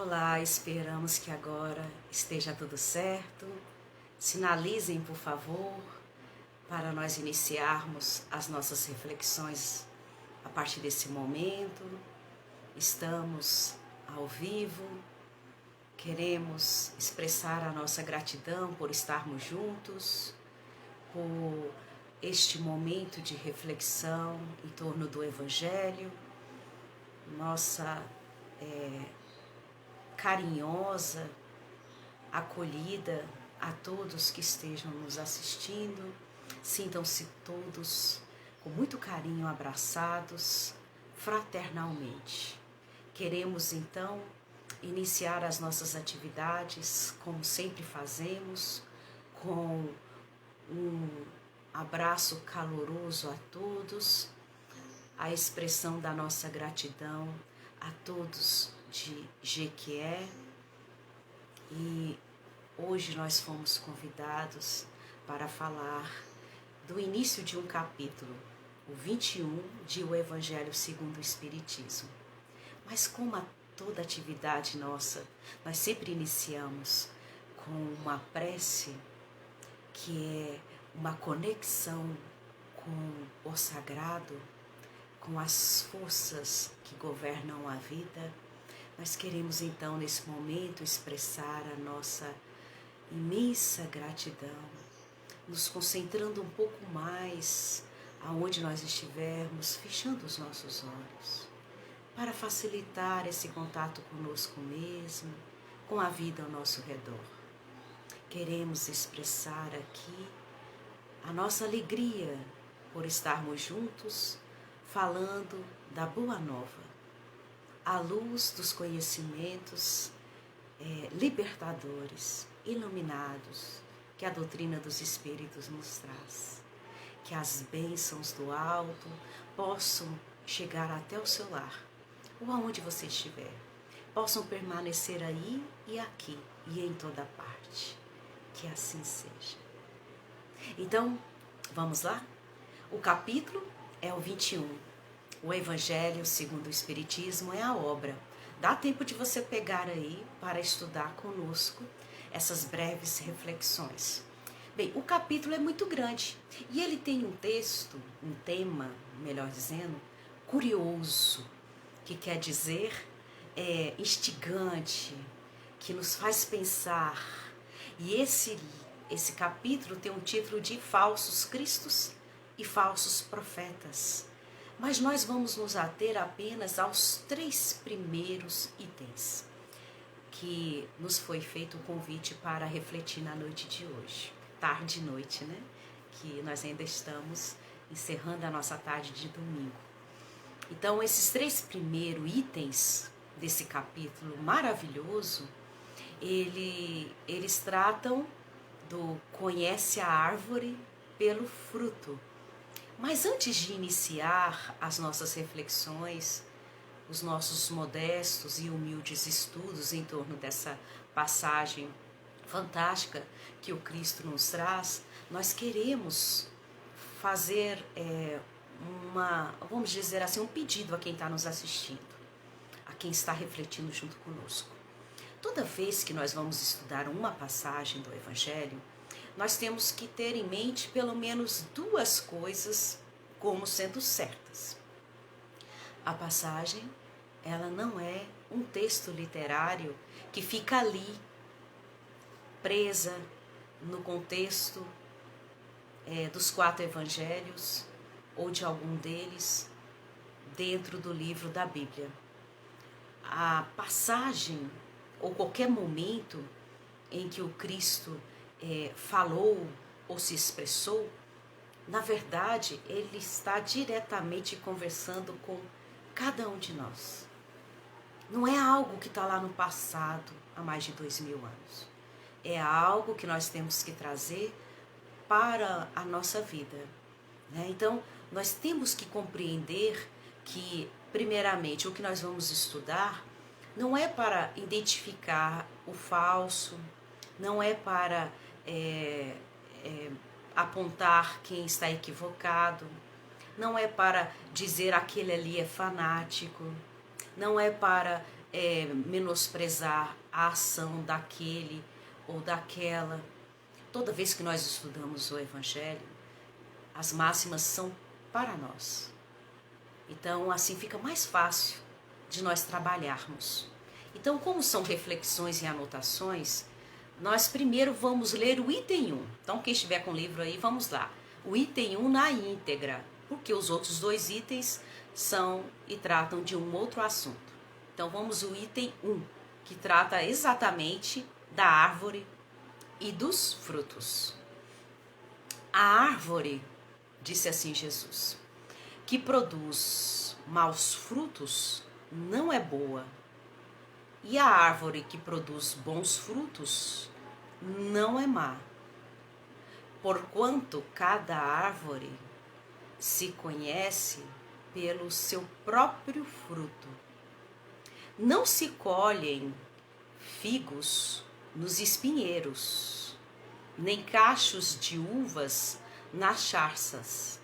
Olá, esperamos que agora esteja tudo certo. Sinalizem, por favor, para nós iniciarmos as nossas reflexões a partir desse momento. Estamos ao vivo, queremos expressar a nossa gratidão por estarmos juntos, por este momento de reflexão em torno do Evangelho, nossa carinhosa acolhida a todos que estejam nos assistindo. Sintam-se todos com muito carinho abraçados fraternalmente. Queremos então iniciar as nossas atividades como sempre fazemos, com um abraço caloroso a todos, a expressão da nossa gratidão a todos de Jequié. E hoje nós fomos convidados para falar do início de um capítulo, o 21 de O Evangelho segundo o Espiritismo. Mas como a toda atividade nossa, nós sempre iniciamos com uma prece que é uma conexão com o sagrado, com as forças que governam a vida. Nós queremos então nesse momento expressar a nossa imensa gratidão, nos concentrando um pouco mais aonde nós estivermos, fechando os nossos olhos, para facilitar esse contato conosco mesmo, com a vida ao nosso redor. Queremos expressar aqui a nossa alegria por estarmos juntos, falando da Boa Nova, à luz dos conhecimentos libertadores, iluminados, que a doutrina dos Espíritos nos traz. Que as bênçãos do alto possam chegar até o seu lar, ou aonde você estiver, possam permanecer aí e aqui e em toda parte. Que assim seja. Então, vamos lá? O capítulo é o 21. O Evangelho segundo o Espiritismo é a obra. Dá tempo de você pegar aí para estudar conosco essas breves reflexões. Bem, o capítulo é muito grande e ele tem um texto, um tema, melhor dizendo, curioso, que quer dizer instigante, que nos faz pensar. E esse capítulo tem um título de Falsos Cristos e Falsos Profetas. Mas nós vamos nos ater apenas aos 3 primeiros itens, que nos foi feito o convite para refletir na noite de hoje. Tarde e noite, né? Que nós ainda estamos encerrando a nossa tarde de domingo. Então, esses 3 primeiros itens desse capítulo maravilhoso, eles tratam do conhece a árvore pelo fruto. Mas antes de iniciar as nossas reflexões, os nossos modestos e humildes estudos em torno dessa passagem fantástica que o Cristo nos traz, nós queremos fazer vamos dizer assim, um pedido a quem está nos assistindo, a quem está refletindo junto conosco. Toda vez que nós vamos estudar uma passagem do Evangelho, nós temos que ter em mente pelo menos 2 coisas como sendo certas. A passagem, ela não é um texto literário que fica ali, presa no contexto dos 4 evangelhos ou de algum deles dentro do livro da Bíblia. A passagem, ou qualquer momento em que o Cristo falou ou se expressou, na verdade, ele está diretamente conversando com cada um de nós. Não é algo que está lá no passado, há mais de 2000 anos. É algo que nós temos que trazer para a nossa vida, né? Então, nós temos que compreender que, primeiramente, o que nós vamos estudar não é para identificar o falso, não é para apontar quem está equivocado, não é para dizer aquele ali é fanático, não é para menosprezar a ação daquele ou daquela. Toda vez que nós estudamos o Evangelho, as máximas são para nós. Então, assim fica mais fácil de nós trabalharmos. Então, como são reflexões e anotações, nós primeiro vamos ler o item 1. Então, quem estiver com o livro aí, vamos lá. O item 1 na íntegra, porque os outros 2 itens são e tratam de um outro assunto. Então, vamos ao item 1, que trata exatamente da árvore e dos frutos. A árvore, disse assim Jesus, que produz maus frutos não é boa, e a árvore que produz bons frutos não é má. Porquanto cada árvore se conhece pelo seu próprio fruto. Não se colhem figos nos espinheiros, nem cachos de uvas nas charças.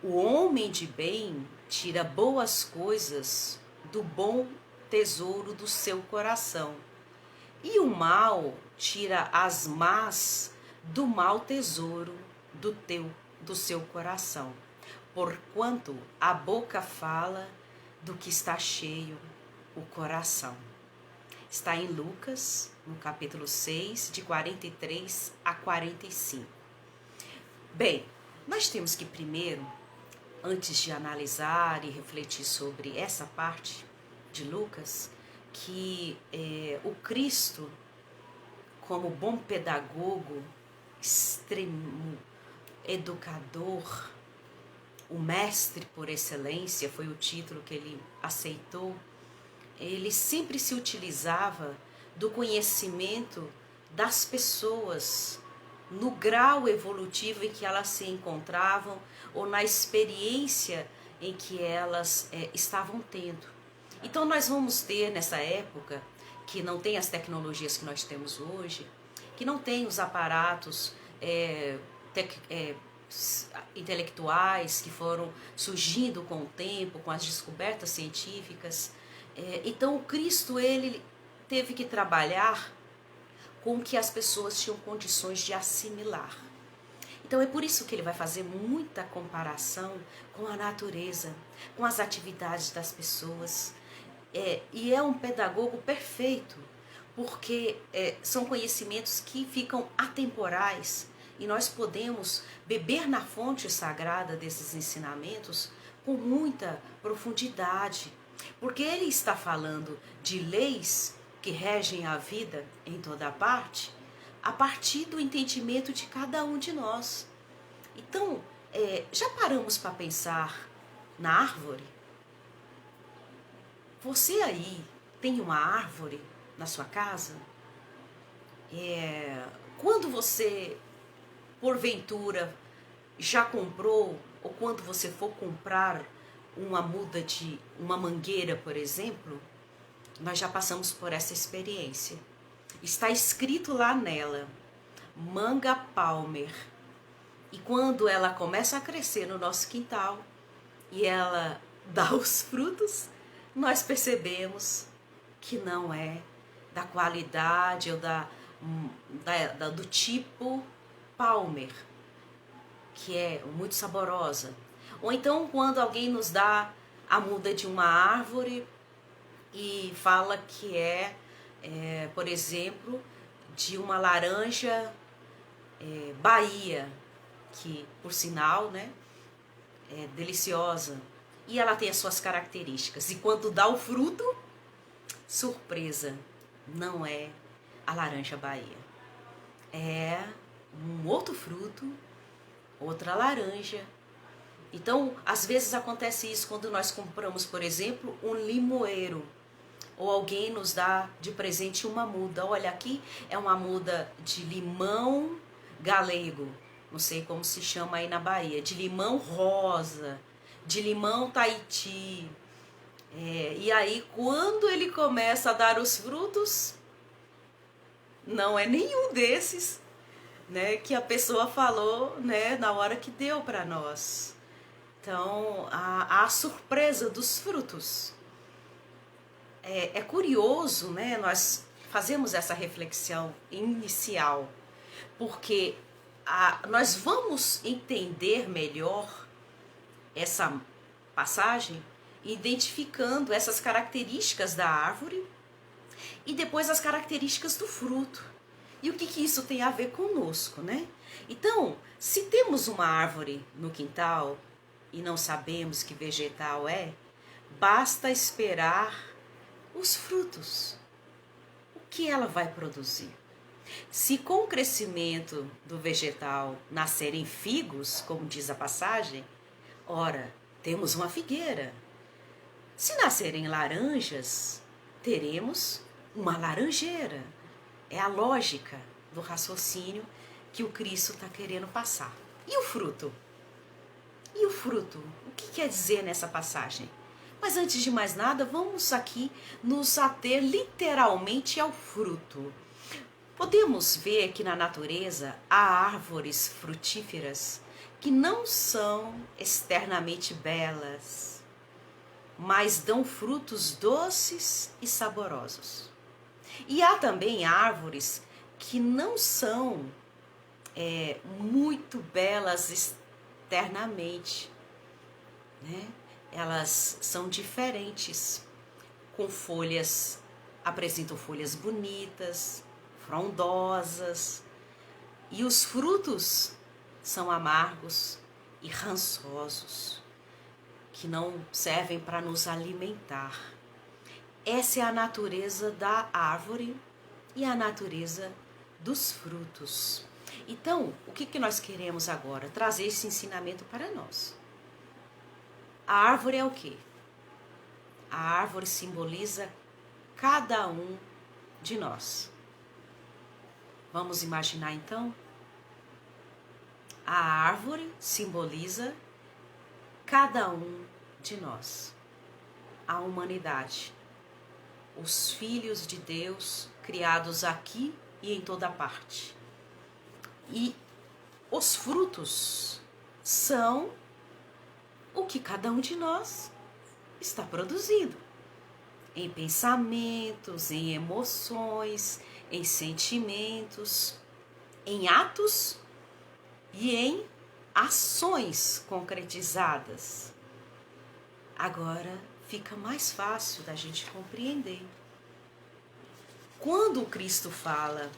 O homem de bem tira boas coisas do bom tesouro do seu coração, e o mal tira as más do mau tesouro do seu coração, porquanto a boca fala do que está cheio o coração. Está em Lucas, no capítulo 6, de 43 a 45. Bem, nós temos que primeiro, antes de analisar e refletir sobre essa parte de Lucas, que o Cristo, como bom pedagogo, extremo educador, o mestre por excelência, foi o título que ele aceitou, ele sempre se utilizava do conhecimento das pessoas, no grau evolutivo em que elas se encontravam ou na experiência em que elas estavam tendo. Então nós vamos ter nessa época, que não tem as tecnologias que nós temos hoje, que não tem os aparatos intelectuais que foram surgindo com o tempo, com as descobertas científicas. Então o Cristo, ele teve que trabalhar com o que as pessoas tinham condições de assimilar. Então é por isso que ele vai fazer muita comparação com a natureza, com as atividades das pessoas. E é um pedagogo perfeito, porque são conhecimentos que ficam atemporais e nós podemos beber na fonte sagrada desses ensinamentos com muita profundidade, porque ele está falando de leis que regem a vida em toda parte, a partir do entendimento de cada um de nós. Então, já paramos para pensar na árvore? Você aí tem uma árvore na sua casa? Quando você, porventura, já comprou, ou quando você for comprar uma muda de uma mangueira, por exemplo, nós já passamos por essa experiência. Está escrito lá nela, manga Palmer. E quando ela começa a crescer no nosso quintal e ela dá os frutos, nós percebemos que não é da qualidade ou do tipo Palmer, que é muito saborosa. Ou então quando alguém nos dá a muda de uma árvore e fala que por exemplo, de uma laranja Bahia, que por sinal, né, é deliciosa, e ela tem as suas características, e quando dá o fruto, surpresa, não é a laranja Bahia, é um outro fruto, outra laranja. Então, às vezes acontece isso quando nós compramos, por exemplo, um limoeiro, ou alguém nos dá de presente uma muda. Olha, aqui é uma muda de limão galego, não sei como se chama aí na Bahia, de limão rosa, de limão Tahiti. E aí, quando ele começa a dar os frutos, não é nenhum desses, né, que a pessoa falou, né, na hora que deu para nós. Então, a surpresa dos frutos. é curioso, né? Nós fazemos essa reflexão inicial, porque nós vamos entender melhor essa passagem identificando essas características da árvore e depois as características do fruto. E o que isso tem a ver conosco, né? Então, se temos uma árvore no quintal e não sabemos que vegetal é, basta esperar os frutos. O que ela vai produzir? Se com o crescimento do vegetal nascerem figos, como diz a passagem, ora, temos uma figueira. Se nascerem laranjas, teremos uma laranjeira. É a lógica do raciocínio que o Cristo está querendo passar. E o fruto? E o fruto? O que quer dizer nessa passagem? Mas antes de mais nada, vamos aqui nos ater literalmente ao fruto. Podemos ver que na natureza há árvores frutíferas que não são externamente belas, mas dão frutos doces e saborosos. E há também árvores que não são muito belas externamente, né? Elas são diferentes, com folhas, apresentam folhas bonitas, frondosas, e os frutos são amargos e rançosos, que não servem para nos alimentar. Essa é a natureza da árvore e a natureza dos frutos. Então, o que nós queremos agora? Trazer esse ensinamento para nós. A árvore é o quê? A árvore simboliza cada um de nós. Vamos imaginar então? A árvore simboliza cada um de nós. A humanidade. Os filhos de Deus criados aqui e em toda parte. E os frutos são o que cada um de nós está produzindo. Em pensamentos, em emoções, em sentimentos, em atos e em ações concretizadas. Agora fica mais fácil da gente compreender. Quando o Cristo fala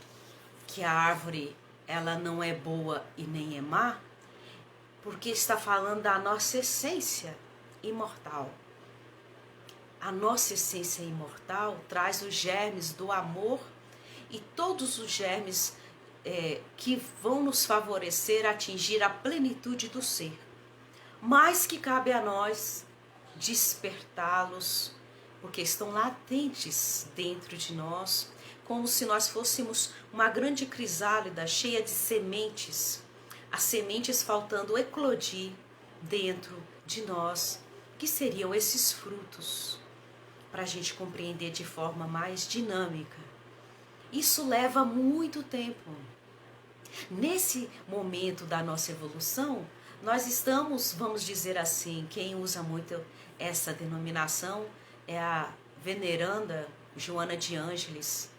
que a árvore ela não é boa e nem é má, porque está falando da nossa essência imortal. A nossa essência imortal traz os germes do amor e todos os germes que vão nos favorecer a atingir a plenitude do ser. Mas que cabe a nós despertá-los, porque estão latentes dentro de nós, como se nós fôssemos uma grande crisálida cheia de sementes, as sementes faltando eclodir dentro de nós, que seriam esses frutos, para a gente compreender de forma mais dinâmica. Isso leva muito tempo. Nesse momento da nossa evolução, nós estamos, vamos dizer assim, quem usa muito essa denominação é a veneranda Joana de Ângeles,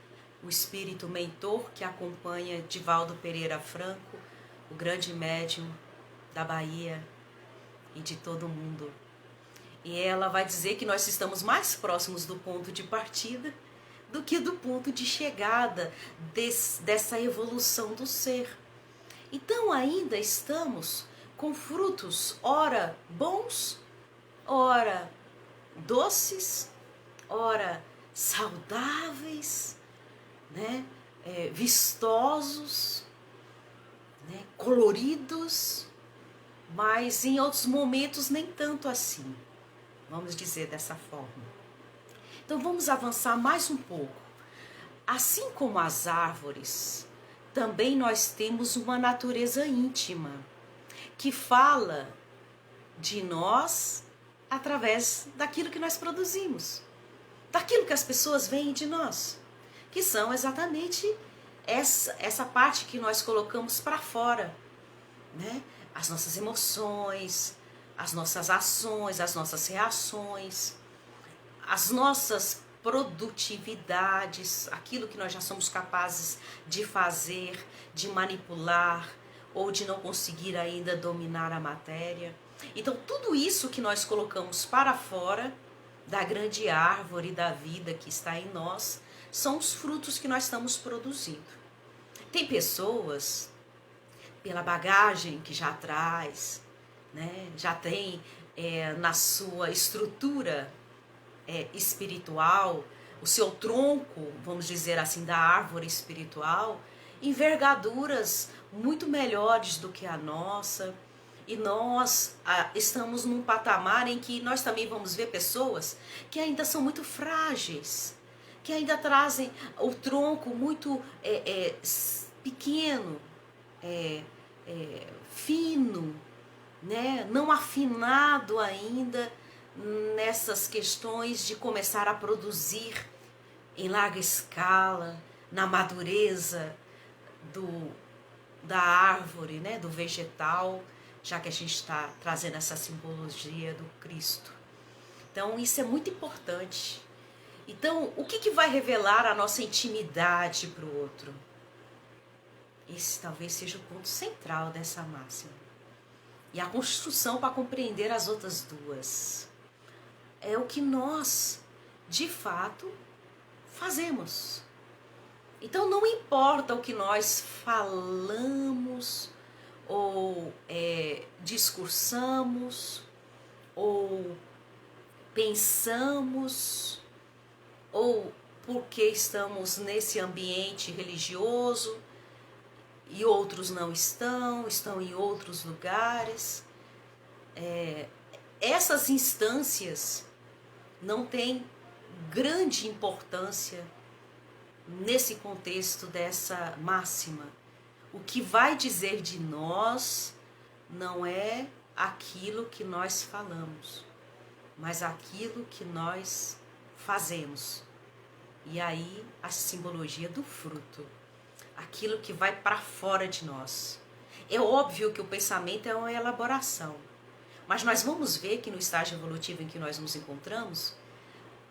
o espírito mentor que acompanha Divaldo Pereira Franco, o grande médium da Bahia e de todo o mundo. E ela vai dizer que nós estamos mais próximos do ponto de partida do que do ponto de chegada dessa evolução do ser. Então ainda estamos com frutos, ora bons, ora doces, ora saudáveis, né? Vistosos, né? Coloridos, mas em outros momentos nem tanto assim, vamos dizer dessa forma. Então vamos avançar mais um pouco. Assim como as árvores, também nós temos uma natureza íntima, que fala de nós através daquilo que nós produzimos, daquilo que as pessoas veem de nós, que são exatamente essa parte que nós colocamos para fora, né? As nossas emoções, as nossas ações, as nossas reações, as nossas produtividades, aquilo que nós já somos capazes de fazer, de manipular ou de não conseguir ainda dominar a matéria. Então tudo isso que nós colocamos para fora da grande árvore da vida que está em nós são os frutos que nós estamos produzindo. Tem pessoas, pela bagagem que já traz, né, já tem na sua estrutura espiritual, o seu tronco, vamos dizer assim, da árvore espiritual, envergaduras muito melhores do que a nossa. E nós estamos num patamar em que nós também vamos ver pessoas que ainda são muito frágeis, que ainda trazem o tronco muito pequeno, fino, né? Não afinado ainda nessas questões de começar a produzir em larga escala, na madureza da árvore, né? Do vegetal, já que a gente está trazendo essa simbologia do Cristo. Então isso é muito importante. Então o que vai revelar a nossa intimidade para o outro? Esse talvez seja o ponto central dessa máxima. E a construção para compreender as outras duas. É o que nós, de fato, fazemos. Então não importa o que nós falamos, ou discursamos, ou pensamos, ou porque estamos nesse ambiente religioso e outros não estão em outros lugares. Essas instâncias não têm grande importância nesse contexto dessa máxima. O que vai dizer de nós não é aquilo que nós falamos, mas aquilo que nós fazemos. E aí a simbologia do fruto, aquilo que vai para fora de nós. É óbvio que o pensamento é uma elaboração, mas nós vamos ver que no estágio evolutivo em que nós nos encontramos,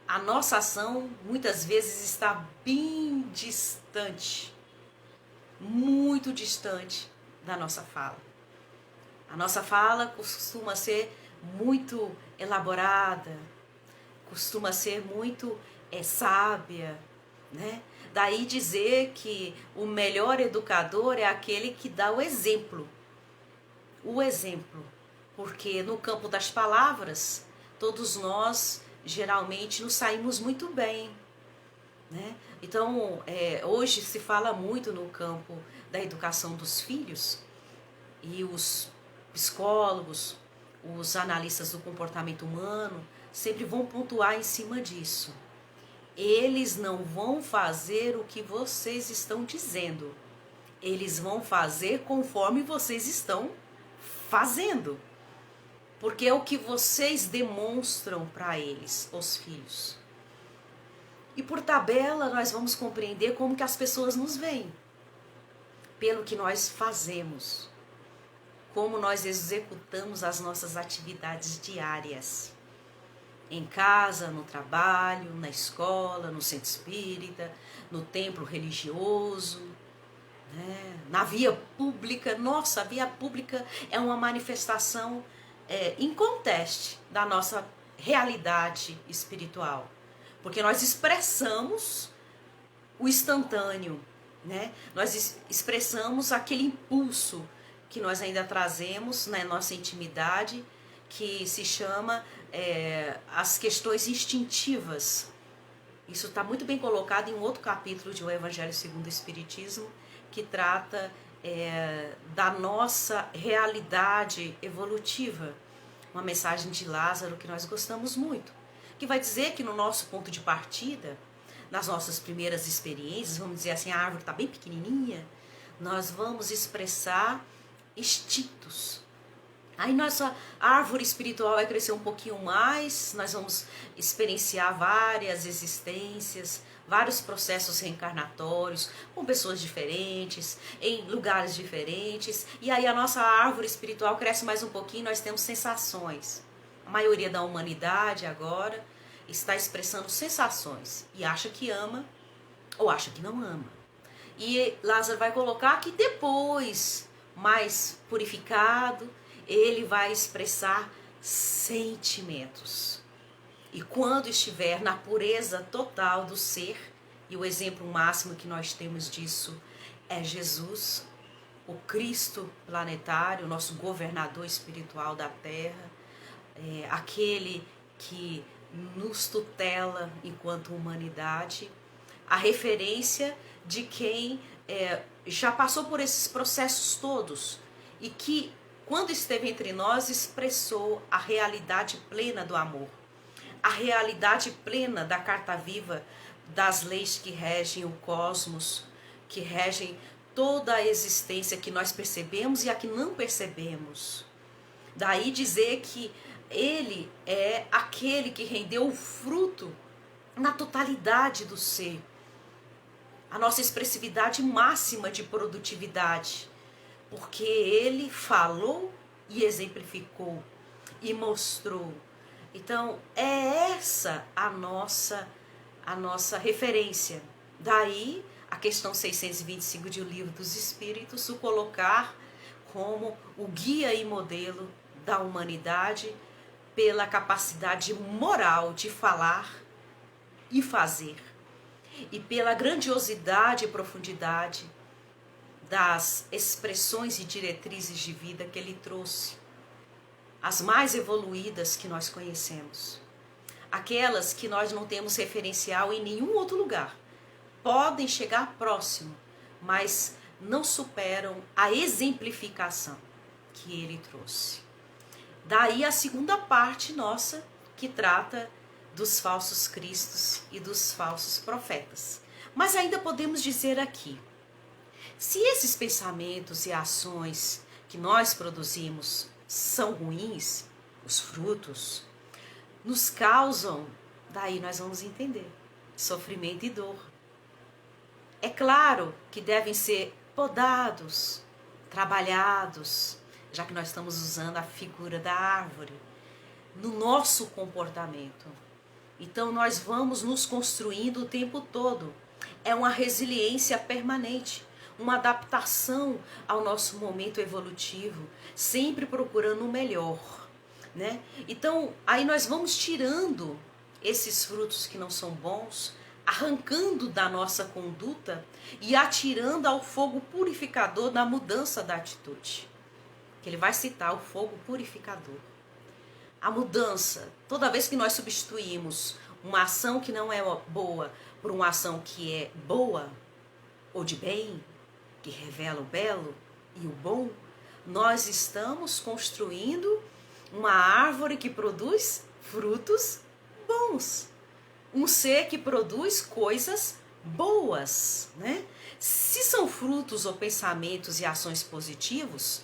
a nossa ação muitas vezes está bem distante, muito distante da nossa fala. A nossa fala costuma ser muito elaborada, costuma ser muito sábia, né? Daí dizer que o melhor educador é aquele que dá o exemplo. O exemplo. Porque no campo das palavras, todos nós geralmente nos saímos muito bem, né? Então, hoje se fala muito no campo da educação dos filhos, e os psicólogos, os analistas do comportamento humano sempre vão pontuar em cima disso. Eles não vão fazer o que vocês estão dizendo. Eles vão fazer conforme vocês estão fazendo. Porque é o que vocês demonstram para eles, os filhos. E por tabela nós vamos compreender como que as pessoas nos veem. Pelo que nós fazemos. Como nós executamos as nossas atividades diárias. Em casa, no trabalho, na escola, no centro espírita, no templo religioso, né? Na via pública. Nossa, a via pública é uma manifestação inconteste da nossa realidade espiritual. Porque nós expressamos o instantâneo, né? Nós expressamos aquele impulso que nós ainda trazemos na nossa intimidade, que se chama as questões instintivas. Isso está muito bem colocado em um outro capítulo de O Evangelho segundo o Espiritismo, que trata da nossa realidade evolutiva. Uma mensagem de Lázaro que nós gostamos muito, que vai dizer que no nosso ponto de partida, nas nossas primeiras experiências, vamos dizer assim, a árvore está bem pequenininha, nós vamos expressar instintos. Aí nossa árvore espiritual vai crescer um pouquinho mais, nós vamos experienciar várias existências, vários processos reencarnatórios, com pessoas diferentes, em lugares diferentes, e aí a nossa árvore espiritual cresce mais um pouquinho, nós temos sensações. A maioria da humanidade agora está expressando sensações e acha que ama ou acha que não ama. E Lázaro vai colocar que depois, mais purificado, ele vai expressar sentimentos. E quando estiver na pureza total do ser, e o exemplo máximo que nós temos disso é Jesus, o Cristo planetário, nosso governador espiritual da Terra, aquele que nos tutela enquanto humanidade, a referência de quem já passou por esses processos todos e que, quando esteve entre nós, expressou a realidade plena do amor, a realidade plena da carta viva das leis que regem o cosmos, que regem toda a existência que nós percebemos e a que não percebemos. Daí dizer que ele é aquele que rendeu o fruto na totalidade do ser, a nossa expressividade máxima de produtividade, porque ele falou e exemplificou e mostrou. Então é essa a nossa referência. Daí a questão 625 de O Livro dos Espíritos o colocar como o guia e modelo da humanidade pela capacidade moral de falar e fazer, e pela grandiosidade e profundidade das expressões e diretrizes de vida que ele trouxe, as mais evoluídas que nós conhecemos, aquelas que nós não temos referencial em nenhum outro lugar, podem chegar próximo, mas não superam a exemplificação que ele trouxe. Daí a segunda parte nossa, que trata dos falsos cristos e dos falsos profetas. Mas ainda podemos dizer aqui, se esses pensamentos e ações que nós produzimos são ruins, os frutos, nos causam, daí nós vamos entender, sofrimento e dor. É claro que devem ser podados, trabalhados, já que nós estamos usando a figura da árvore, no nosso comportamento. Então nós vamos nos construindo o tempo todo. É uma resiliência permanente, uma adaptação ao nosso momento evolutivo, sempre procurando o melhor, né? Então aí nós vamos tirando esses frutos que não são bons, arrancando da nossa conduta e atirando ao fogo purificador da mudança da atitude. Que ele vai citar o fogo purificador. A mudança, toda vez que nós substituímos uma ação que não é boa por uma ação que é boa ou de bem, que revela o belo e o bom, nós estamos construindo uma árvore que produz frutos bons. Um ser que produz coisas boas, né? Se são frutos ou pensamentos e ações positivos,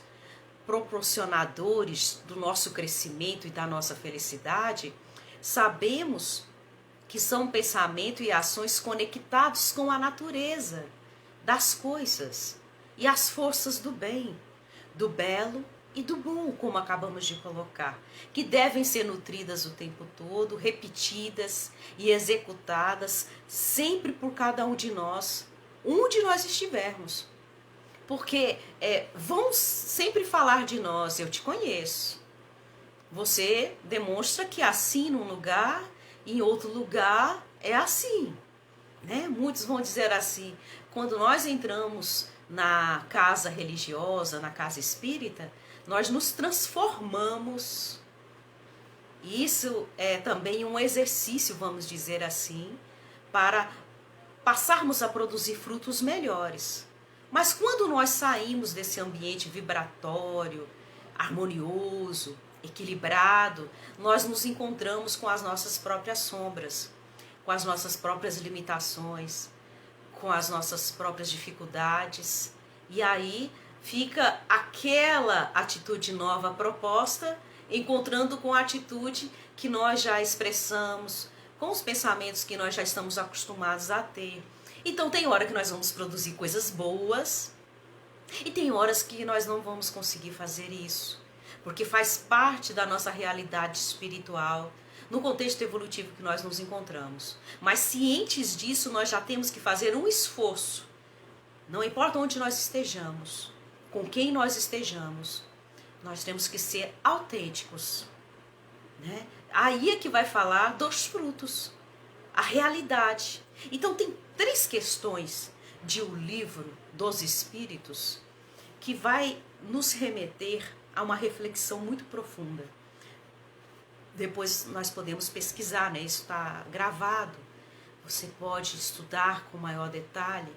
proporcionadores do nosso crescimento e da nossa felicidade, sabemos que são pensamento e ações conectados com a natureza das coisas e as forças do bem, do belo e do bom, como acabamos de colocar, que devem ser nutridas o tempo todo, repetidas e executadas sempre por cada um de nós, onde nós estivermos. Porque vão sempre falar de nós, eu te conheço. Você demonstra que assim num lugar, em outro lugar é assim, né? Muitos vão dizer assim, quando nós entramos na casa religiosa, na casa espírita, nós nos transformamos. Isso é também um exercício, vamos dizer assim, para passarmos a produzir frutos melhores. Mas quando nós saímos desse ambiente vibratório, harmonioso, equilibrado, nós nos encontramos com as nossas próprias sombras, com as nossas próprias limitações, com as nossas próprias dificuldades. E aí fica aquela atitude nova proposta, encontrando com a atitude que nós já expressamos, com os pensamentos que nós já estamos acostumados a ter. Então tem hora que nós vamos produzir coisas boas e tem horas que nós não vamos conseguir fazer isso, porque faz parte da nossa realidade espiritual, no contexto evolutivo que nós nos encontramos. Mas cientes disso, nós já temos que fazer um esforço. Não importa onde nós estejamos, com quem nós estejamos, nós temos que ser autênticos, né? Aí é que vai falar dos frutos, a realidade. Então tem 3 questões de O Livro dos Espíritos que vai nos remeter a uma reflexão muito profunda. Depois nós podemos pesquisar, né? Isso está gravado. Você pode estudar com maior detalhe,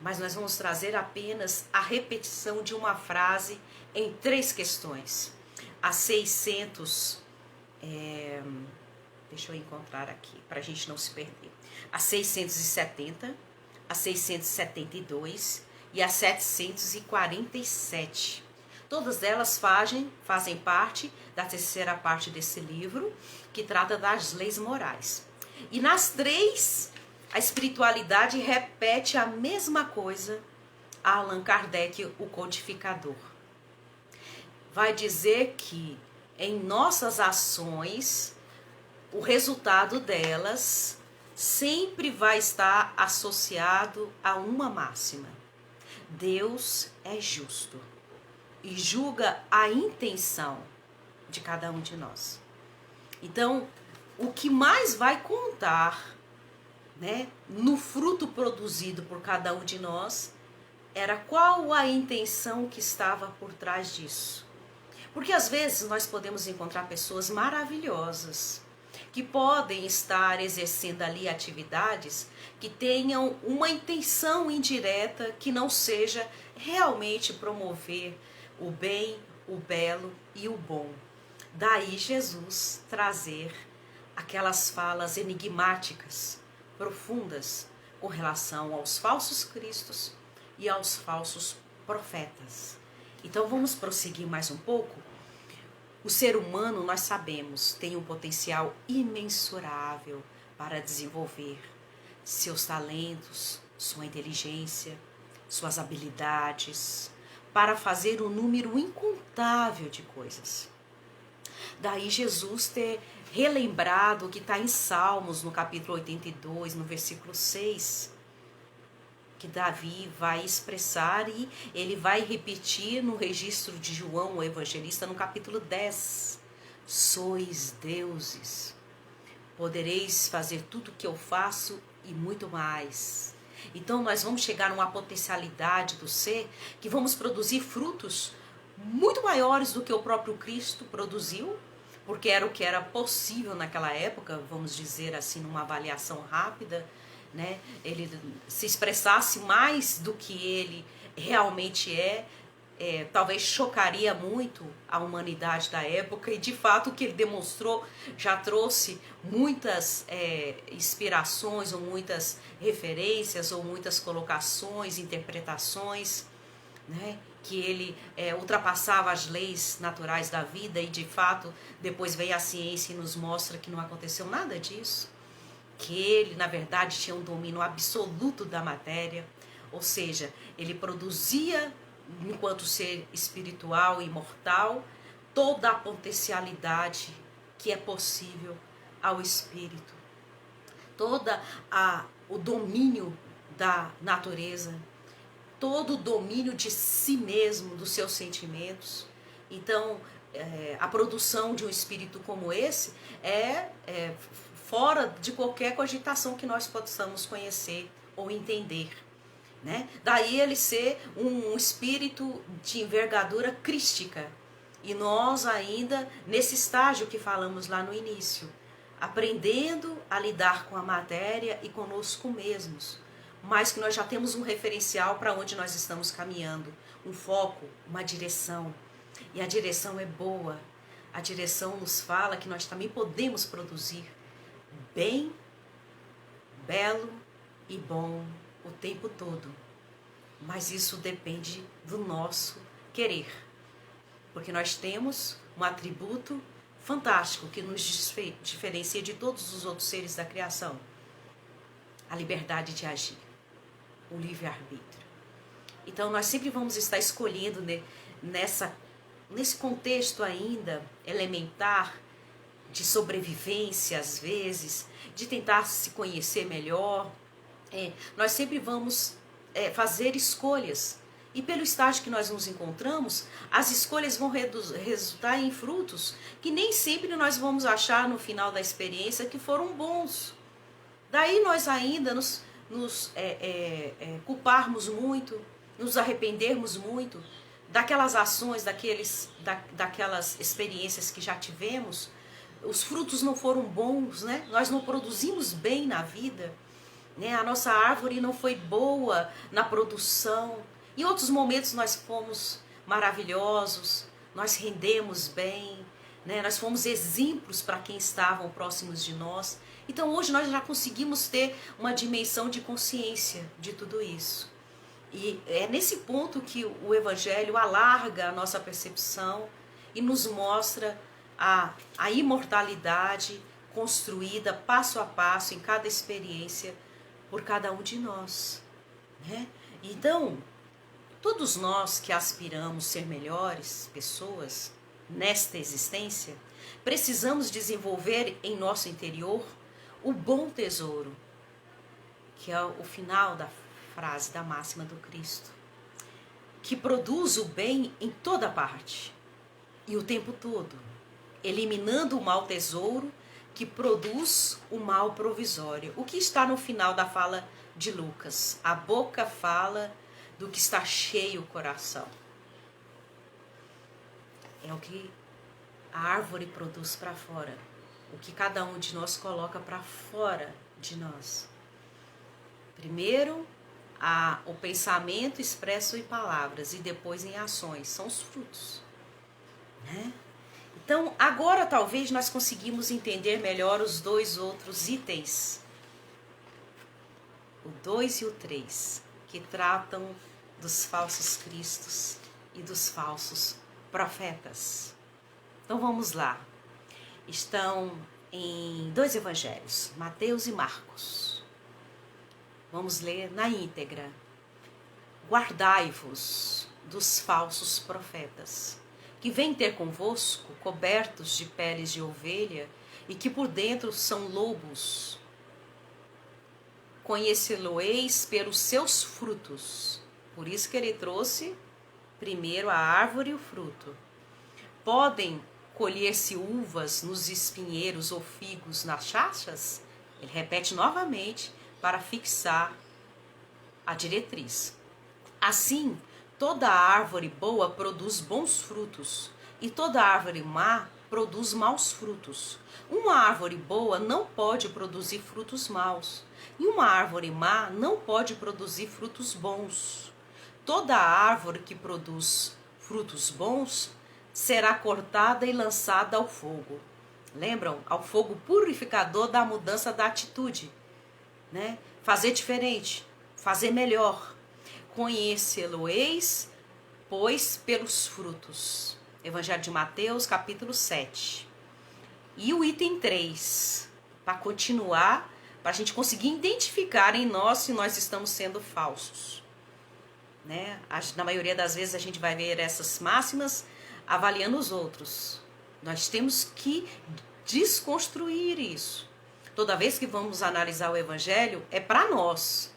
mas nós vamos trazer apenas a repetição de uma frase em 3 questões. A 600, deixa eu encontrar aqui, para a gente não se perder. A 670, a 672 e a 747. Todas elas fazem parte da 3ª parte desse livro, que trata das leis morais. E nas 3, a espiritualidade repete a mesma coisa a Allan Kardec, o codificador. Vai dizer que em nossas ações, o resultado delas sempre vai estar associado a uma máxima: Deus é justo e julga a intenção de cada um de nós. Então, o que mais vai contar, né, no fruto produzido por cada um de nós era qual a intenção que estava por trás disso. Porque às vezes nós podemos encontrar pessoas maravilhosas que podem estar exercendo ali atividades que tenham uma intenção indireta que não seja realmente promover o bem, o belo e o bom. Daí Jesus trazer aquelas falas enigmáticas, profundas, com relação aos falsos cristos e aos falsos profetas. Então vamos prosseguir mais um pouco. O ser humano, nós sabemos, tem um potencial imensurável para desenvolver seus talentos, sua inteligência, suas habilidades, para fazer um número incontável de coisas. Daí Jesus ter relembrado o que está em Salmos, no capítulo 82, no versículo 6, que Davi vai expressar e ele vai repetir no registro de João, o evangelista, no capítulo 10. Sois deuses, podereis fazer tudo o que eu faço e muito mais. Então nós vamos chegar a uma potencialidade do ser que vamos produzir frutos muito maiores do que o próprio Cristo produziu, porque era o que era possível naquela época, vamos dizer assim, numa avaliação rápida, né? Ele se expressasse mais do que ele realmente talvez chocaria muito a humanidade da época, e de fato o que ele demonstrou já trouxe muitas inspirações, ou muitas referências, ou muitas colocações, interpretações, né? Que ele ultrapassava as leis naturais da vida, e de fato depois veio a ciência e nos mostra que não aconteceu nada disso, que ele na verdade tinha um domínio absoluto da matéria, ou seja, ele produzia, enquanto ser espiritual e imortal, toda a potencialidade que é possível ao espírito, o domínio da natureza, todo o domínio de si mesmo, dos seus sentimentos. Então, a produção de um espírito como esse é fora de qualquer cogitação que nós possamos conhecer ou entender, né? Daí ele ser um espírito de envergadura crística, e nós ainda nesse estágio que falamos lá no início, aprendendo a lidar com a matéria e conosco mesmos, mas que nós já temos um referencial para onde nós estamos caminhando, um foco, uma direção, e a direção é boa. A direção nos fala que nós também podemos produzir bem, belo e bom o tempo todo, mas isso depende do nosso querer, porque nós temos um atributo fantástico que nos diferencia de todos os outros seres da criação: a liberdade de agir, o livre-arbítrio. Então nós sempre vamos estar escolhendo nesse contexto ainda elementar de sobrevivência às vezes, de tentar se conhecer melhor, nós sempre vamos fazer escolhas. E pelo estágio que nós nos encontramos, as escolhas vão resultar em frutos que nem sempre nós vamos achar no final da experiência que foram bons. Daí nós ainda nos culparmos muito, nos arrependermos muito daquelas ações, daquelas experiências que já tivemos. Os frutos não foram bons, né? Nós não produzimos bem na vida, né? A nossa árvore não foi boa na produção. Em outros momentos nós fomos maravilhosos, nós rendemos bem, né? Nós fomos exemplos para quem estavam próximos de nós. Então hoje nós já conseguimos ter uma dimensão de consciência de tudo isso. E é nesse ponto que o Evangelho alarga a nossa percepção e nos mostra a imortalidade construída passo a passo em cada experiência por cada um de nós, né? Então, todos nós que aspiramos ser melhores pessoas nesta existência, precisamos desenvolver em nosso interior o bom tesouro, que é o final da frase, da máxima do Cristo, que produz o bem em toda parte e o tempo todo, eliminando o mau tesouro que produz o mal provisório. O que está no final da fala de Lucas? A boca fala do que está cheio o coração. É o que a árvore produz para fora, o que cada um de nós coloca para fora de nós. Primeiro, o pensamento expresso em palavras e depois em ações, são os frutos, né? Então, agora talvez nós conseguimos entender melhor os dois outros itens, o 2 e o 3, que tratam dos falsos cristos e dos falsos profetas. Então vamos lá. Estão em 2 evangelhos, Mateus e Marcos. Vamos ler na íntegra. Guardai-vos dos falsos profetas, que vêm ter convosco cobertos de peles de ovelha e que por dentro são lobos. Conhecê-lo-eis pelos seus frutos. Por isso que ele trouxe primeiro a árvore e o fruto. Podem colher-se uvas nos espinheiros ou figos nas chachas? Ele repete novamente para fixar a diretriz. Assim, toda árvore boa produz bons frutos, e toda árvore má produz maus frutos. Uma árvore boa não pode produzir frutos maus, e uma árvore má não pode produzir frutos bons. Toda árvore que produz frutos bons será cortada e lançada ao fogo. Lembram? Ao fogo purificador da mudança da atitude, né? Fazer diferente, fazer melhor. Conhecê-lo-eis, pois, pelos frutos. Evangelho de Mateus, capítulo 7. E o item 3, para continuar, para a gente conseguir identificar em nós se nós estamos sendo falsos, né? Na maioria das vezes a gente vai ver essas máximas avaliando os outros. Nós temos que desconstruir isso. Toda vez que vamos analisar o Evangelho, é para nós,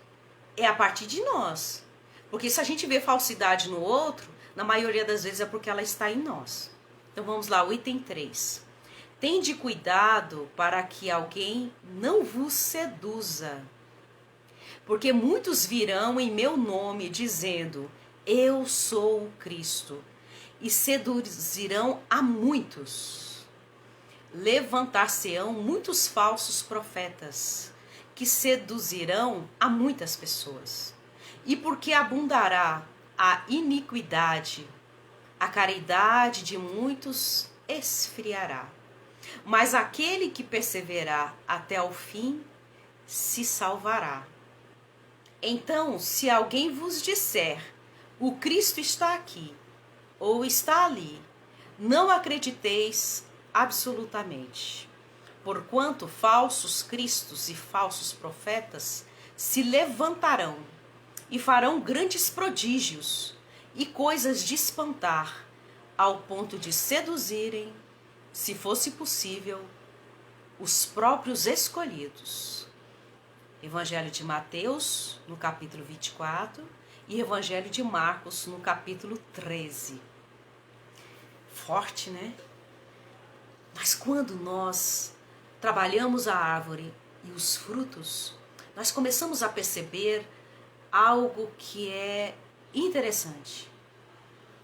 é a partir de nós. Porque se a gente vê falsidade no outro, na maioria das vezes é porque ela está em nós. Então vamos lá, o item 3. Tende cuidado para que alguém não vos seduza, porque muitos virão em meu nome dizendo, eu sou o Cristo, e seduzirão a muitos. Levantar-se-ão muitos falsos profetas, que seduzirão a muitas pessoas. E porque abundará a iniquidade, a caridade de muitos esfriará. Mas aquele que perseverar até o fim, se salvará. Então, se alguém vos disser, o Cristo está aqui, ou está ali, não acrediteis absolutamente. Porquanto falsos cristos e falsos profetas se levantarão e farão grandes prodígios e coisas de espantar, ao ponto de seduzirem, se fosse possível, os próprios escolhidos. Evangelho de Mateus, no capítulo 24, e Evangelho de Marcos, no capítulo 13. Forte, né? Mas quando nós trabalhamos a árvore e os frutos, nós começamos a perceber algo que é interessante.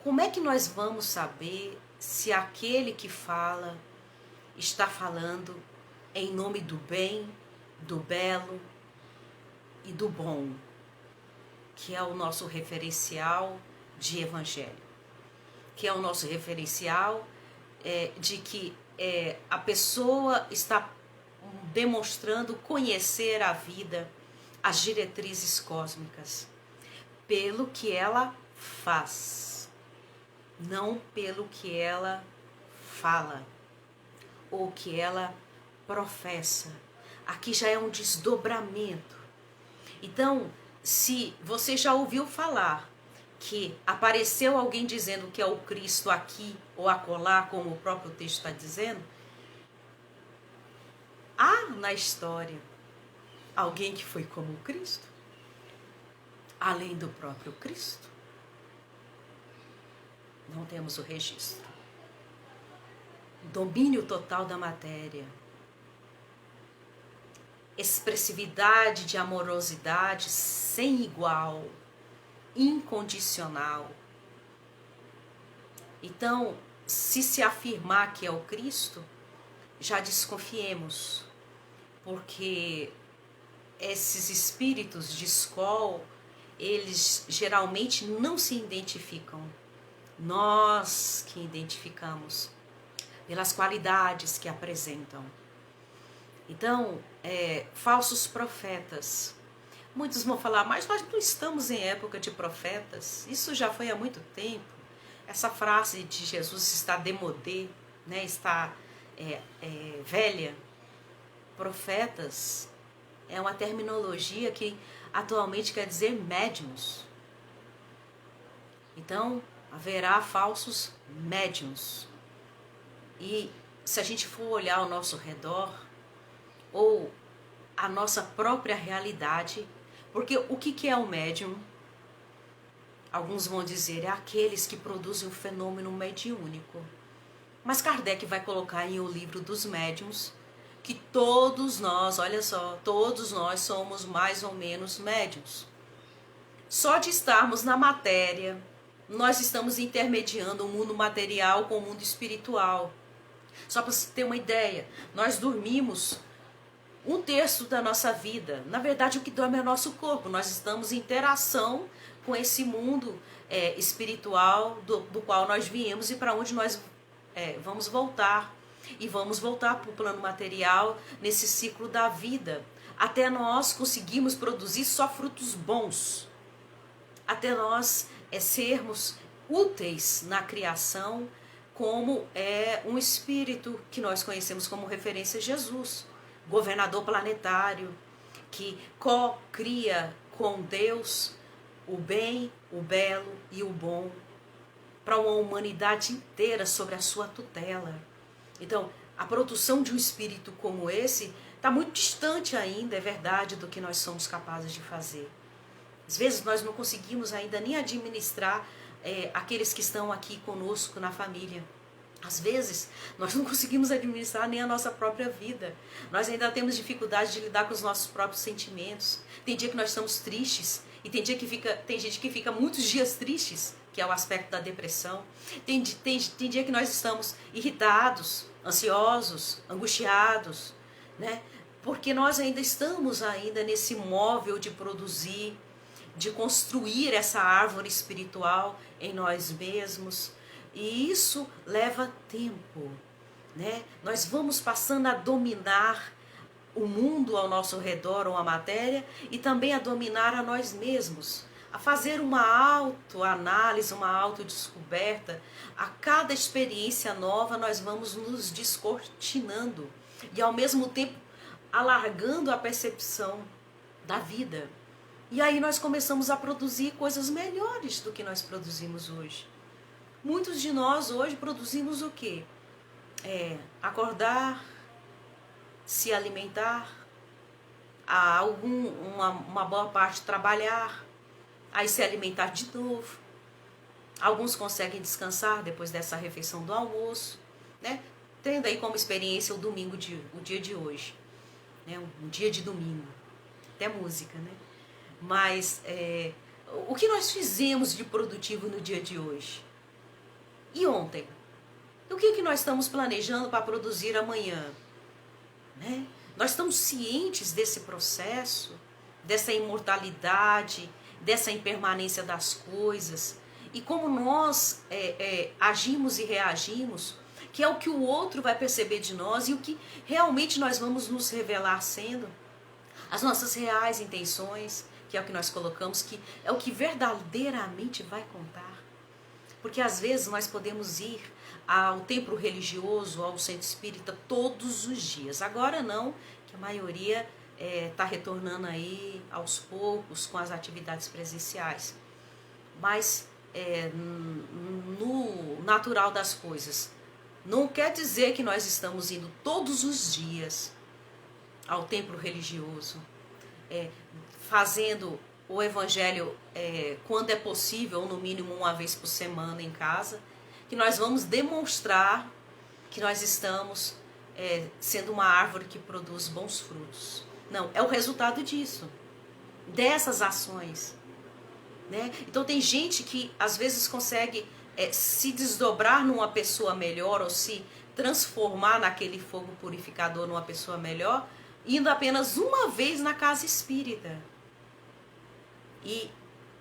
Como é que nós vamos saber se aquele que fala está falando em nome do bem, do belo e do bom, que é o nosso referencial de evangelho, que é o nosso referencial de que a pessoa está demonstrando conhecer a vida, as diretrizes cósmicas, pelo que ela faz, não pelo que ela fala ou que ela professa. Aqui já é um desdobramento. Então, se você já ouviu falar que apareceu alguém dizendo que é o Cristo aqui ou acolá, como o próprio texto está dizendo, há na história alguém que foi como o Cristo, além do próprio Cristo? Não temos o registro. Domínio total da matéria, expressividade de amorosidade sem igual, incondicional. Então, se afirmar que é o Cristo, já desconfiemos, porque esses espíritos de escola, eles geralmente não se identificam. Nós que identificamos pelas qualidades que apresentam. Então, falsos profetas. Muitos vão falar, mas nós não estamos em época de profetas. Isso já foi há muito tempo. Essa frase de Jesus está démodé, né? Está velha. Profetas é uma terminologia que atualmente quer dizer médiuns. Então, haverá falsos médiuns. E se a gente for olhar ao nosso redor, ou a nossa própria realidade, porque o que é o médium? Alguns vão dizer, é aqueles que produzem um fenômeno mediúnico. Mas Kardec vai colocar em O Livro dos Médiuns que todos nós, olha só, todos nós somos mais ou menos médiuns. Só de estarmos na matéria, nós estamos intermediando o mundo material com o mundo espiritual. Só para você ter uma ideia, nós dormimos 1/3 da nossa vida. Na verdade, o que dorme é o nosso corpo. Nós estamos em interação com esse mundo espiritual do qual nós viemos e para onde nós vamos voltar. E vamos voltar para o plano material nesse ciclo da vida. Até nós conseguimos produzir só frutos bons. Até nós sermos úteis na criação, como um espírito que nós conhecemos como referência Jesus, governador planetário, que co-cria com Deus o bem, o belo e o bom, para uma humanidade inteira sobre a sua tutela. Então, a produção de um espírito como esse está muito distante ainda, é verdade, do que nós somos capazes de fazer. Às vezes nós não conseguimos ainda nem administrar aqueles que estão aqui conosco na família. Às vezes nós não conseguimos administrar nem a nossa própria vida. Nós ainda temos dificuldade de lidar com os nossos próprios sentimentos. Tem dia que nós estamos tristes e tem gente que fica muitos dias tristes, que é o aspecto da depressão. Tem dia que nós estamos irritados, ansiosos, angustiados, né? Porque nós ainda estamos nesse móvel de produzir, de construir essa árvore espiritual em nós mesmos. E isso leva tempo, né? Nós vamos passando a dominar o mundo ao nosso redor, ou a matéria, e também a dominar a nós mesmos, a fazer uma autoanálise, uma autodescoberta. A cada experiência nova nós vamos nos descortinando e ao mesmo tempo alargando a percepção da vida. E aí nós começamos a produzir coisas melhores do que nós produzimos hoje. Muitos de nós hoje produzimos o quê? Acordar, se alimentar, uma boa parte trabalhar, aí se alimentar de novo. Alguns conseguem descansar depois dessa refeição do almoço, né? Tendo aí como experiência o dia de hoje, né? Um dia de domingo, até música, né? Mas o que nós fizemos de produtivo no dia de hoje? E ontem? O que nós estamos planejando para produzir amanhã? Né? Nós estamos cientes desse processo, dessa imortalidade, dessa impermanência das coisas, e como nós agimos e reagimos, que é o que o outro vai perceber de nós e o que realmente nós vamos nos revelar sendo, as nossas reais intenções, que é o que nós colocamos, que é o que verdadeiramente vai contar. Porque às vezes nós podemos ir ao templo religioso, ao centro espírita todos os dias. Agora não, que a maioria está retornando aí aos poucos com as atividades presenciais. Mas no natural das coisas, não quer dizer que nós estamos indo todos os dias ao templo religioso, fazendo o evangelho quando é possível, ou no mínimo uma vez por semana em casa, que nós vamos demonstrar que nós estamos sendo uma árvore que produz bons frutos. Não, é o resultado disso, dessas ações. Né? Então tem gente que às vezes consegue se desdobrar numa pessoa melhor ou se transformar naquele fogo purificador numa pessoa melhor, indo apenas uma vez na casa espírita. E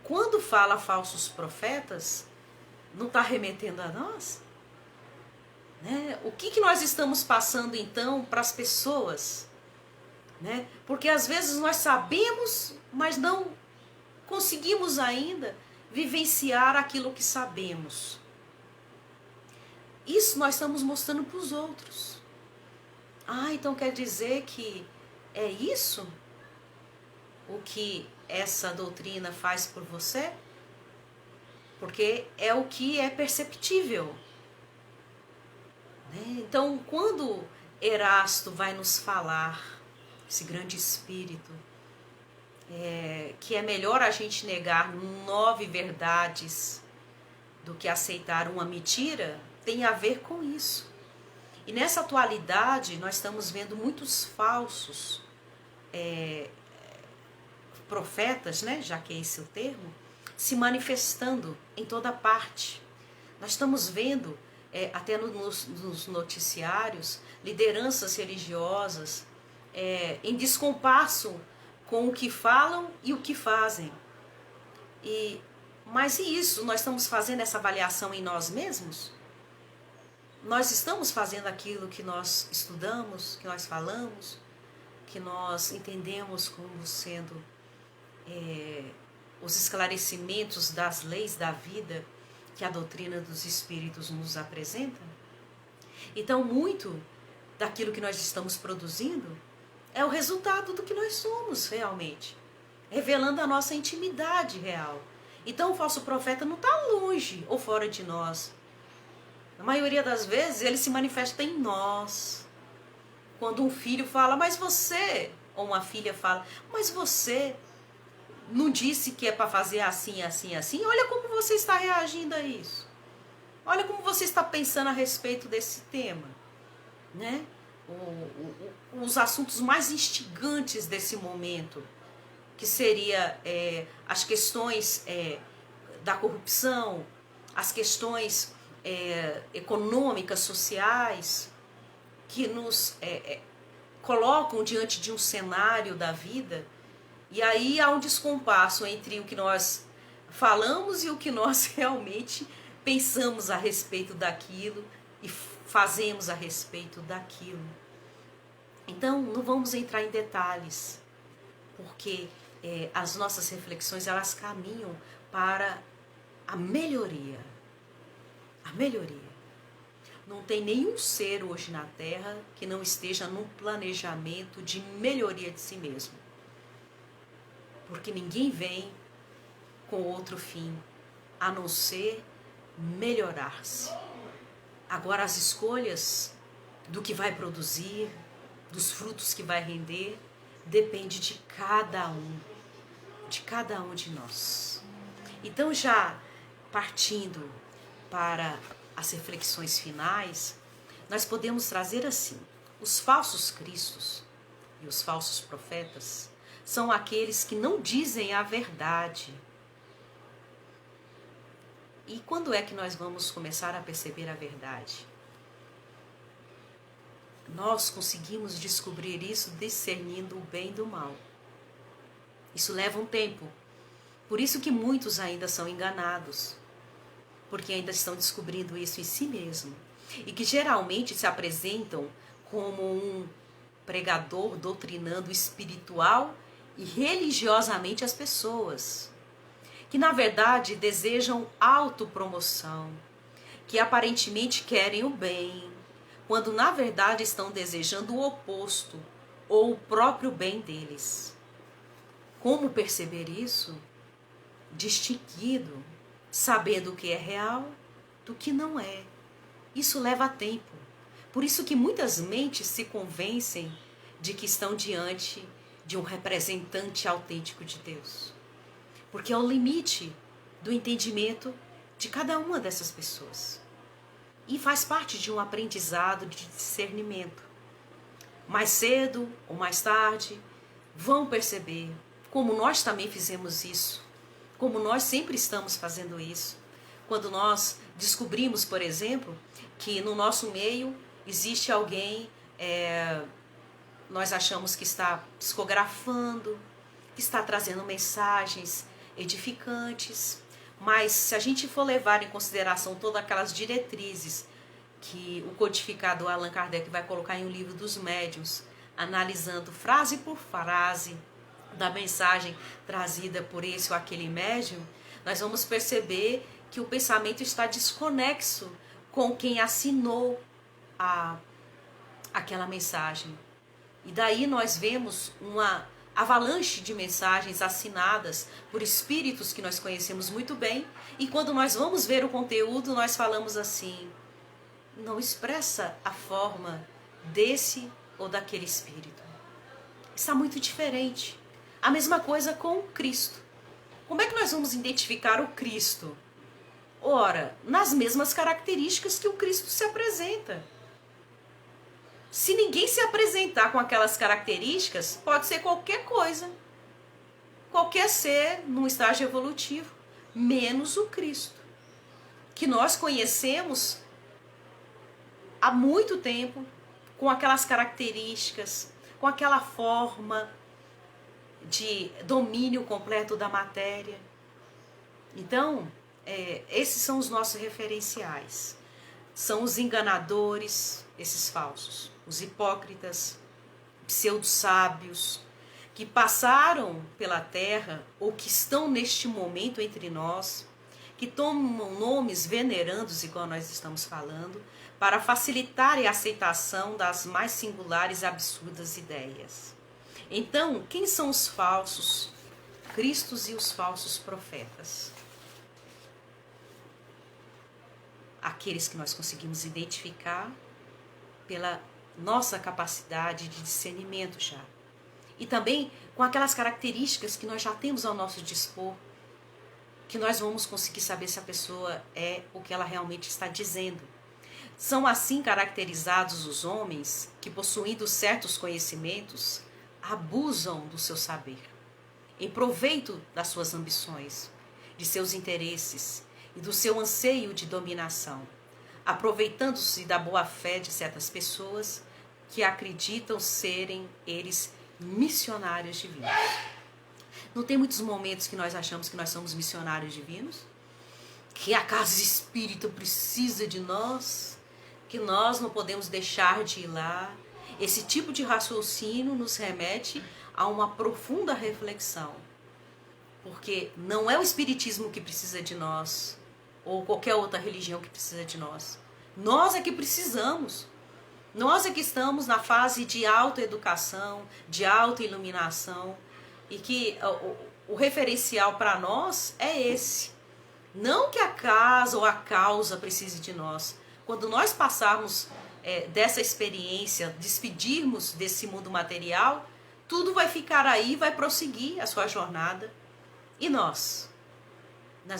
quando fala falsos profetas, não está remetendo a nós? Né? O que nós estamos passando então para as pessoas? Né? Porque às vezes nós sabemos, mas não conseguimos ainda vivenciar aquilo que sabemos. Isso nós estamos mostrando para os outros. Então quer dizer que é isso o que essa doutrina faz por você? Porque é o que é perceptível. Né? Então, quando Erasto vai nos falar, esse grande espírito, que é melhor a gente negar 9 verdades do que aceitar uma mentira, tem a ver com isso. E nessa atualidade, nós estamos vendo muitos falsos profetas, né, já que é esse o termo, se manifestando em toda parte. Nós estamos vendo, até nos noticiários, lideranças religiosas em descompasso com o que falam e o que fazem. Mas e isso? Nós estamos fazendo essa avaliação em nós mesmos? Nós estamos fazendo aquilo que nós estudamos, que nós falamos, que nós entendemos como sendo os esclarecimentos das leis da vida que a doutrina dos espíritos nos apresenta? Então, muito daquilo que nós estamos produzindo é o resultado do que nós somos realmente, revelando a nossa intimidade real. Então o falso profeta não está longe ou fora de nós. Na maioria das vezes ele se manifesta em nós. Quando um filho fala, mas você, ou uma filha fala, mas você não disse que é para fazer assim, assim, assim? Olha como você está reagindo a isso. Olha como você está pensando a respeito desse tema, né? Os assuntos mais instigantes desse momento, que seria as questões da corrupção, as questões econômicas, sociais, que nos colocam diante de um cenário da vida, e aí há um descompasso entre o que nós falamos e o que nós realmente pensamos a respeito daquilo e fazemos a respeito daquilo. Então, não vamos entrar em detalhes, porque as nossas reflexões, elas caminham para a melhoria. A melhoria. Não tem nenhum ser hoje na Terra que não esteja num planejamento de melhoria de si mesmo. Porque ninguém vem com outro fim, a não ser melhorar-se. Agora, as escolhas do que vai produzir, dos frutos que vai render, depende de cada um de nós. Então, já partindo para as reflexões finais, nós podemos trazer assim: os falsos cristos e os falsos profetas são aqueles que não dizem a verdade. E quando é que nós vamos começar a perceber a verdade? Nós conseguimos descobrir isso discernindo o bem do mal. Isso leva um tempo. Por isso que muitos ainda são enganados, porque ainda estão descobrindo isso em si mesmo. E que geralmente se apresentam como um pregador doutrinando espiritual e religiosamente as pessoas, que na verdade desejam autopromoção, que aparentemente querem o bem, quando na verdade estão desejando o oposto ou o próprio bem deles. Como perceber isso? Distinguindo, sabendo o que é real do que não é. Isso leva tempo. Por isso que muitas mentes se convencem de que estão diante de um representante autêntico de Deus. Porque é o limite do entendimento de cada uma dessas pessoas. E faz parte de um aprendizado de discernimento. Mais cedo ou mais tarde, vão perceber, como nós também fizemos isso, como nós sempre estamos fazendo isso. Quando nós descobrimos, por exemplo, que no nosso meio existe alguém, nós achamos que está psicografando, que está trazendo mensagens edificantes, mas se a gente for levar em consideração todas aquelas diretrizes que o codificador Allan Kardec vai colocar em um livro dos médiuns, analisando frase por frase da mensagem trazida por esse ou aquele médium, nós vamos perceber que o pensamento está desconexo com quem assinou aquela mensagem. E daí nós vemos uma avalanche de mensagens assinadas por espíritos que nós conhecemos muito bem, e quando nós vamos ver o conteúdo, nós falamos assim: não expressa a forma desse ou daquele espírito. Está muito diferente. A mesma coisa com o Cristo. Como é que nós vamos identificar o Cristo? Ora, nas mesmas características que o Cristo se apresenta. Se ninguém se apresentar com aquelas características, pode ser qualquer coisa. Qualquer ser num estágio evolutivo, menos o Cristo, que nós conhecemos há muito tempo, com aquelas características, com aquela forma de domínio completo da matéria. Então, esses são os nossos referenciais. São os enganadores, esses falsos, os hipócritas, pseudo-sábios, que passaram pela terra ou que estão neste momento entre nós, que tomam nomes venerandos, igual nós estamos falando, para facilitar a aceitação das mais singulares e absurdas ideias. Então, quem são os falsos cristos e os falsos profetas? Aqueles que nós conseguimos identificar pela nossa capacidade de discernimento já. E também com aquelas características que nós já temos ao nosso dispor, que nós vamos conseguir saber se a pessoa é o que ela realmente está dizendo. São assim caracterizados os homens que, possuindo certos conhecimentos, abusam do seu saber, em proveito das suas ambições, de seus interesses e do seu anseio de dominação, aproveitando-se da boa-fé de certas pessoas que acreditam serem eles missionários divinos. Não tem muitos momentos que nós achamos que nós somos missionários divinos? Que a casa espírita precisa de nós? Que nós não podemos deixar de ir lá? Esse tipo de raciocínio nos remete a uma profunda reflexão. Porque não é o espiritismo que precisa de nós, ou qualquer outra religião que precisa de nós. Nós é que precisamos. Nós é que estamos na fase de autoeducação, de autoiluminação, e que o referencial para nós é esse. Não que a casa ou a causa precise de nós. Quando nós passarmos dessa experiência, despedirmos desse mundo material, tudo vai ficar aí, vai prosseguir a sua jornada. E nós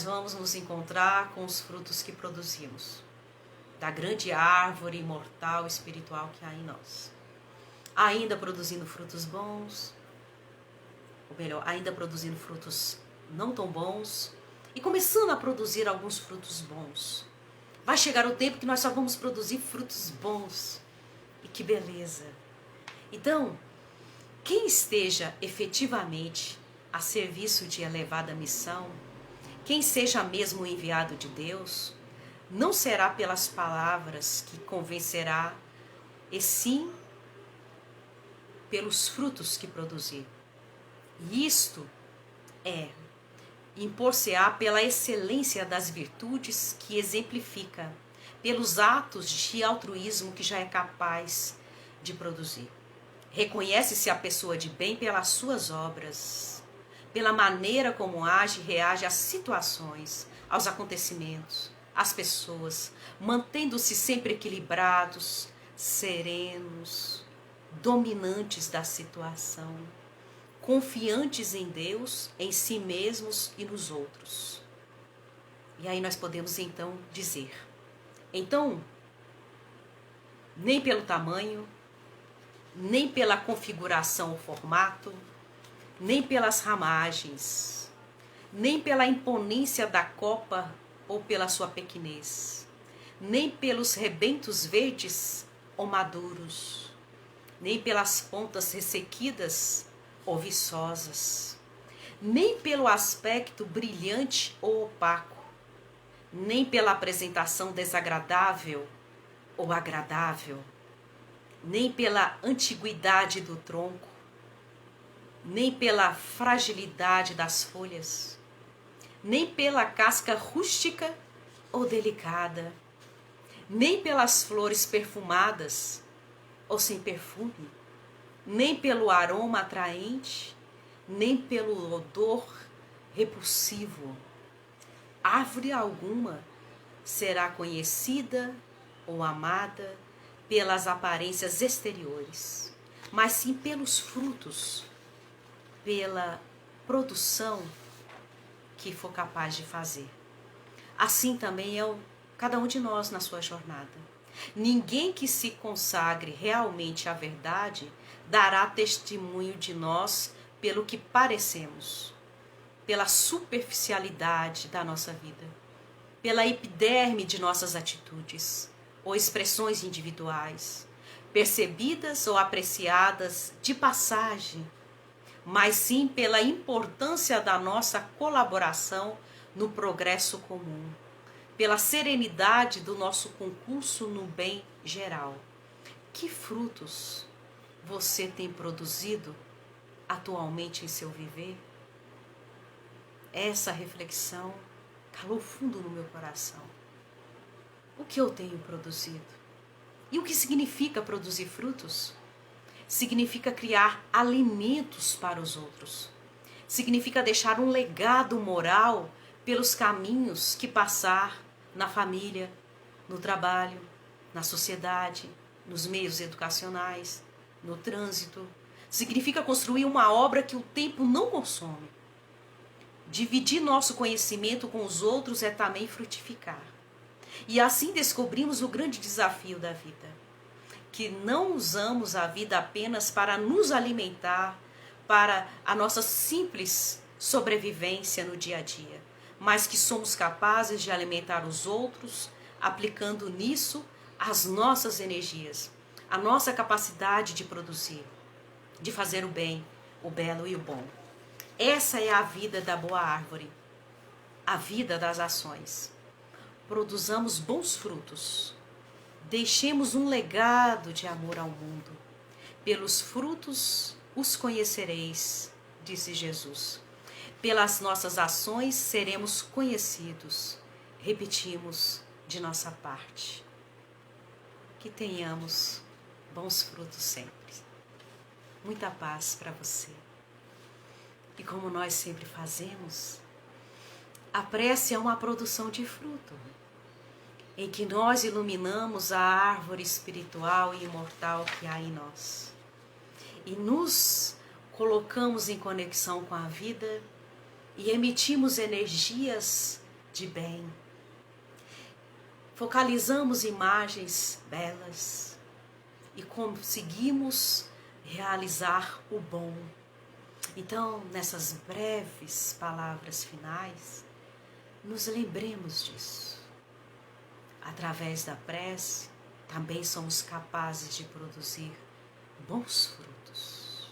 vamos nos encontrar com os frutos que produzimos, da grande árvore imortal espiritual que há em nós. Ainda produzindo frutos bons, ou melhor, ainda produzindo frutos não tão bons, e começando a produzir alguns frutos bons. Vai chegar o tempo que nós só vamos produzir frutos bons. E que beleza! Então, quem esteja efetivamente a serviço de elevada missão, quem seja mesmo o enviado de Deus, não será pelas palavras que convencerá, e sim pelos frutos que produzir. E isto impor-se-á pela excelência das virtudes que exemplifica, pelos atos de altruísmo que já é capaz de produzir. Reconhece-se a pessoa de bem pelas suas obras, pela maneira como age e reage às situações, aos acontecimentos, às pessoas, mantendo-se sempre equilibrados, serenos, dominantes da situação, confiantes em Deus, em si mesmos e nos outros. E aí nós podemos então dizer, nem pelo tamanho, nem pela configuração ou formato, nem pelas ramagens, nem pela imponência da copa ou pela sua pequenez, nem pelos rebentos verdes ou maduros, nem pelas pontas ressequidas ou viçosas, nem pelo aspecto brilhante ou opaco, nem pela apresentação desagradável ou agradável, nem pela antiguidade do tronco, nem pela fragilidade das folhas, nem pela casca rústica ou delicada, nem pelas flores perfumadas ou sem perfume, nem pelo aroma atraente, nem pelo odor repulsivo. Árvore alguma será conhecida ou amada pelas aparências exteriores, mas sim pelos frutos, pela produção que for capaz de fazer. Assim também é cada um de nós na sua jornada. Ninguém que se consagre realmente à verdade dará testemunho de nós pelo que parecemos, pela superficialidade da nossa vida, pela epiderme de nossas atitudes ou expressões individuais, percebidas ou apreciadas de passagem, mas sim pela importância da nossa colaboração no progresso comum, pela serenidade do nosso concurso no bem geral. Que frutos você tem produzido atualmente em seu viver? Essa reflexão calou fundo no meu coração. O que eu tenho produzido? E o que significa produzir frutos? Significa criar alimentos para os outros. Significa deixar um legado moral pelos caminhos que passar na família, no trabalho, na sociedade, nos meios educacionais, no trânsito. Significa construir uma obra que o tempo não consome. Dividir nosso conhecimento com os outros é também frutificar. E assim descobrimos o grande desafio da vida, que não usamos a vida apenas para nos alimentar, para a nossa simples sobrevivência no dia a dia, mas que somos capazes de alimentar os outros, aplicando nisso as nossas energias, a nossa capacidade de produzir, de fazer o bem, o belo e o bom. Essa é a vida da boa árvore, a vida das ações. Produzamos bons frutos, deixemos um legado de amor ao mundo. Pelos frutos os conhecereis, disse Jesus. Pelas nossas ações seremos conhecidos, repetimos de nossa parte. Que tenhamos bons frutos sempre. Muita paz para você. E como nós sempre fazemos, a prece é uma produção de fruto. em que nós iluminamos a árvore espiritual e imortal que há em nós. E nos colocamos em conexão com a vida e emitimos energias de bem. Focalizamos imagens belas e conseguimos realizar o bom. Então, nessas breves palavras finais, nos lembremos disso. Através da prece, também somos capazes de produzir bons frutos,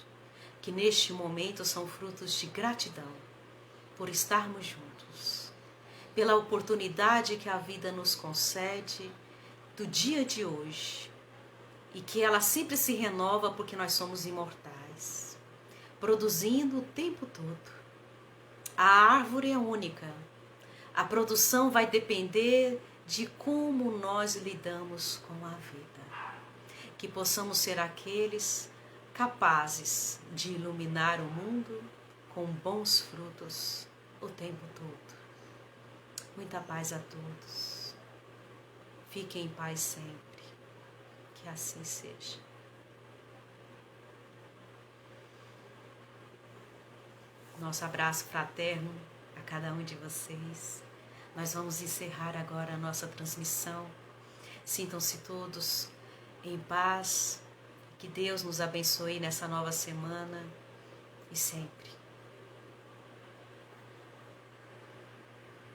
que neste momento são frutos de gratidão por estarmos juntos, pela oportunidade que a vida nos concede do dia de hoje e que ela sempre se renova porque nós somos imortais, produzindo o tempo todo. A árvore é única, a produção vai depender de como nós lidamos com a vida. Que possamos ser aqueles capazes de iluminar o mundo com bons frutos o tempo todo. Muita paz a todos. Fiquem em paz sempre. Que assim seja. Nosso abraço fraterno a cada um de vocês. Nós vamos encerrar agora a nossa transmissão. Sintam-se todos em paz. Que Deus nos abençoe nessa nova semana e sempre.